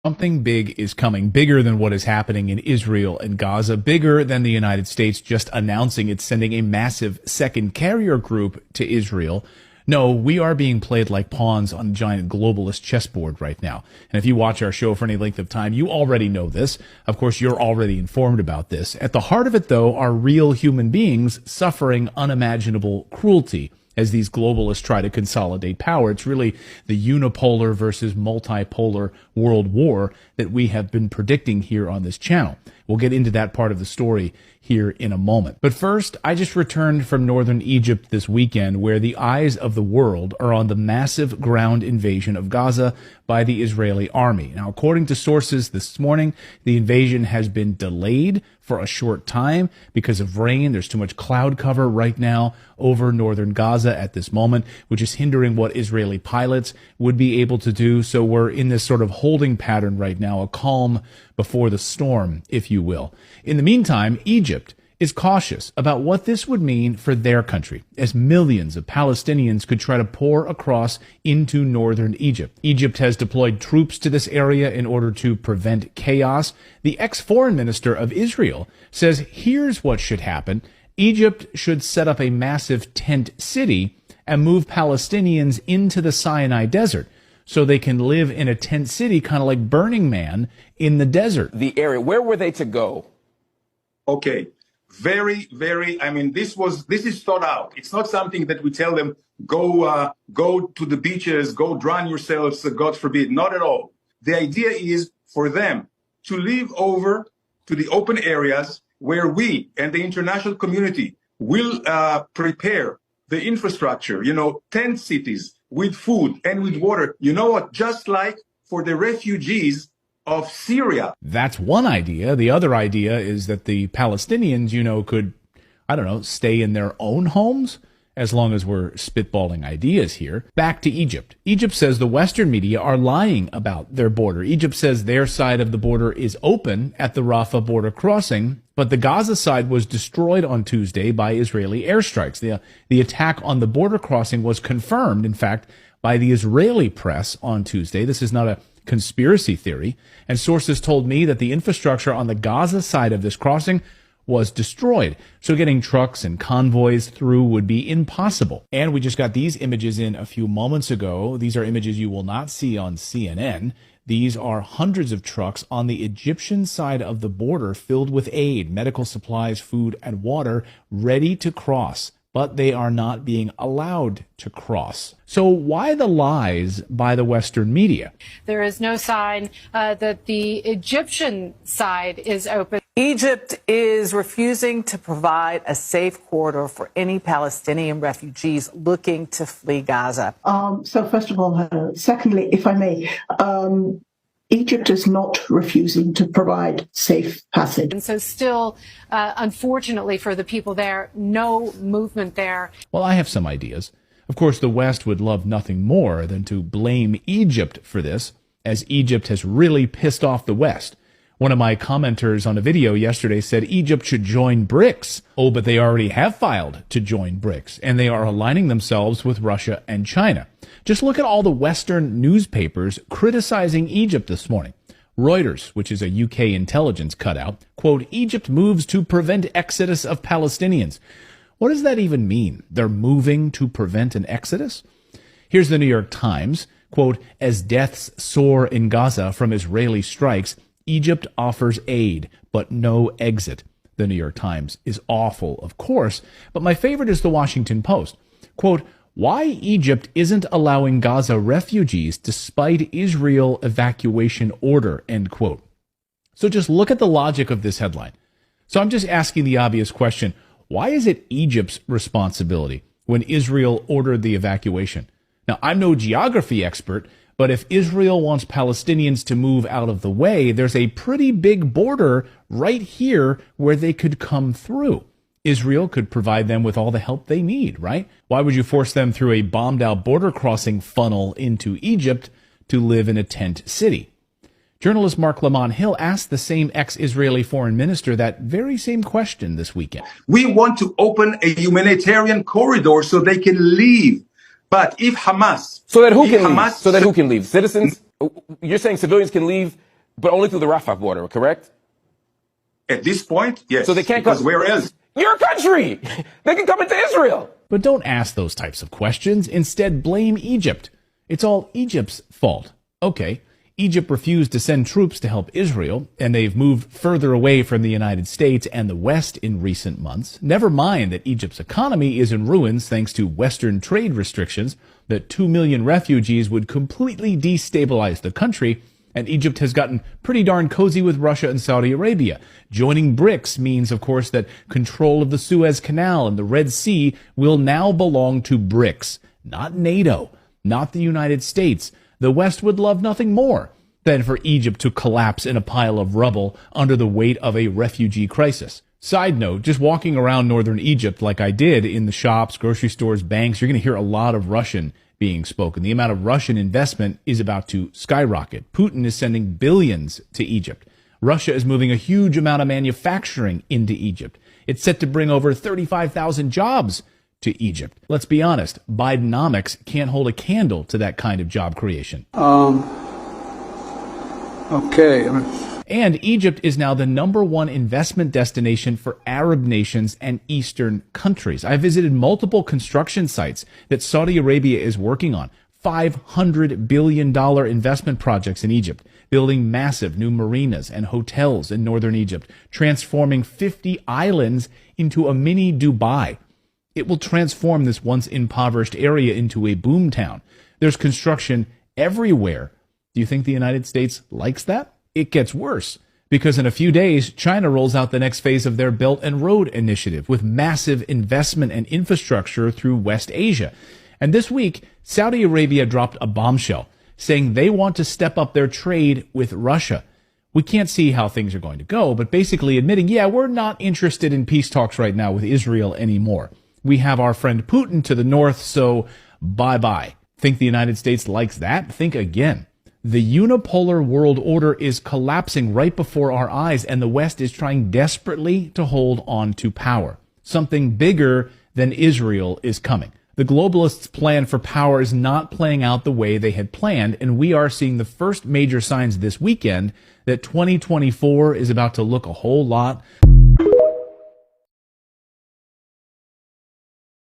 Something big is coming, bigger than what is happening in Israel and Gaza, bigger than the United States just announcing it's sending a massive second carrier group to Israel. No, we are being played like pawns on a giant globalist chessboard right now. And if you watch our show for any length of time, you already know this. Of course, you're already informed about this. At the heart of it, though, are real human beings suffering unimaginable cruelty as these globalists try to consolidate power. It's really the unipolar versus multipolar world war that we have been predicting here on this channel. We'll get into that part of the story here in a moment. But first, I just returned from northern Egypt this weekend, where the eyes of the world are on the massive ground invasion of Gaza by the Israeli army. Now, according to sources this morning, the invasion has been delayed for a short time because of rain. There's too much cloud cover right now over northern Gaza at this moment, which is hindering what Israeli pilots would be able to do. So we're in this sort of holding pattern right now, a calm before the storm, if you will. In the meantime, Egypt is cautious about what this would mean for their country, as millions of Palestinians could try to pour across into northern Egypt. Egypt has deployed troops to this area in order to prevent chaos. The ex-foreign minister of Israel says here's what should happen. Egypt should set up a massive tent city and move Palestinians into the Sinai desert so they can live in a tent city, kind of like Burning Man in the desert. The area, where were they to go? Okay. Very, I mean, this is thought out. It's not something that we tell them, go to the beaches, go drown yourselves, God forbid. Not at all. The idea is for them to live over to the open areas where we and the international community will prepare the infrastructure, tent cities with food and with water. You know what? Just like for the refugees of Syria. That's one idea. The other idea is that the Palestinians, could, stay in their own homes, as long as we're spitballing ideas here. Back to Egypt. Egypt says the Western media are lying about their border. Egypt says their side of the border is open at the Rafah border crossing, but the Gaza side was destroyed on Tuesday by Israeli airstrikes. The attack on the border crossing was confirmed, in fact, by the Israeli press on Tuesday. This is not a conspiracy theory, and sources told me that the infrastructure on the Gaza side of this crossing was destroyed, so getting trucks and convoys through would be impossible. And we just got these images in a few moments ago. These are images you will not see on CNN. These are hundreds of trucks on the Egyptian side of the border filled with aid, medical supplies, food, and water, ready to cross. But they are not being allowed to cross. So why the lies by the Western media? There is no sign that the Egyptian side is open. Egypt is refusing to provide a safe corridor for any Palestinian refugees looking to flee Gaza. So first of all, secondly, if I may, Egypt is not refusing to provide safe passage. And so still, unfortunately for the people there, no movement there. Well, I have some ideas. Of course, the West would love nothing more than to blame Egypt for this, as Egypt has really pissed off the West. One of my commenters on a video yesterday said Egypt should join BRICS. Oh, but they already have filed to join BRICS, and they are aligning themselves with Russia and China. Just look at all the Western newspapers criticizing Egypt this morning. Reuters, which is a UK intelligence cutout, quote, Egypt moves to prevent exodus of Palestinians. What does that even mean? They're moving to prevent an exodus? Here's the New York Times, quote, as deaths soar in Gaza from Israeli strikes, Egypt offers aid, but no exit. The New York Times is awful, of course, but my favorite is the Washington Post. Quote, why Egypt isn't allowing Gaza refugees despite Israel evacuation order, end quote. So just look at the logic of this headline. So I'm just asking the obvious question, why is it Egypt's responsibility when Israel ordered the evacuation? Now, I'm no geography expert, but if Israel wants Palestinians to move out of the way, there's a pretty big border right here where they could come through. Israel could provide them with all the help they need, right? Why would you force them through a bombed-out border crossing funnel into Egypt to live in a tent city? Journalist Mark Lamont Hill asked the same ex-Israeli foreign minister that very same question this weekend. We want to open a humanitarian corridor so they can leave. But if Hamas... So that who can leave? Citizens? You're saying civilians can leave But only through the Rafah border, correct? At this point, yes. So they can't because come. where else? Your country! They can come into Israel! But don't ask those types of questions. Instead, blame Egypt. It's all Egypt's fault. Okay, Egypt refused to send troops to help Israel, and they've moved further away from the United States and the West in recent months. Never mind that Egypt's economy is in ruins thanks to Western trade restrictions, that 2 million refugees would completely destabilize the country, and Egypt has gotten pretty darn cozy with Russia and Saudi Arabia. Joining BRICS means, of course, that control of the Suez Canal and the Red Sea will now belong to BRICS, not NATO, not the United States. The West would love nothing more than for Egypt to collapse in a pile of rubble under the weight of a refugee crisis. Side note, just walking around northern Egypt like I did in the shops, grocery stores, banks, you're going to hear a lot of Russian being spoken. The amount of Russian investment is about to skyrocket. Putin is sending billions to Egypt. Russia is moving a huge amount of manufacturing into Egypt. It's set to bring over 35,000 jobs to Egypt. Let's be honest, Bidenomics can't hold a candle to that kind of job creation. Okay. And Egypt is now the #1 investment destination for Arab nations and Eastern countries. I visited multiple construction sites that Saudi Arabia is working on. $500 billion investment projects in Egypt, building massive new marinas and hotels in northern Egypt, transforming 50 islands into a mini Dubai. It will transform this once impoverished area into a boom town. There's construction everywhere. Do you think the United States likes that? It gets worse, because in a few days, China rolls out the next phase of their Belt and Road Initiative with massive investment and infrastructure through West Asia. And this week, Saudi Arabia dropped a bombshell, saying they want to step up their trade with Russia. We can't see how things are going to go, but basically admitting, yeah, we're not interested in peace talks right now with Israel anymore. We have our friend Putin to the north, so bye-bye. Think the United States likes that? Think again. The unipolar world order is collapsing right before our eyes, and the West is trying desperately to hold on to power. Something bigger than Israel is coming. The globalists' plan for power is not playing out the way they had planned, and we are seeing the first major signs this weekend that 2024 is about to look a whole lot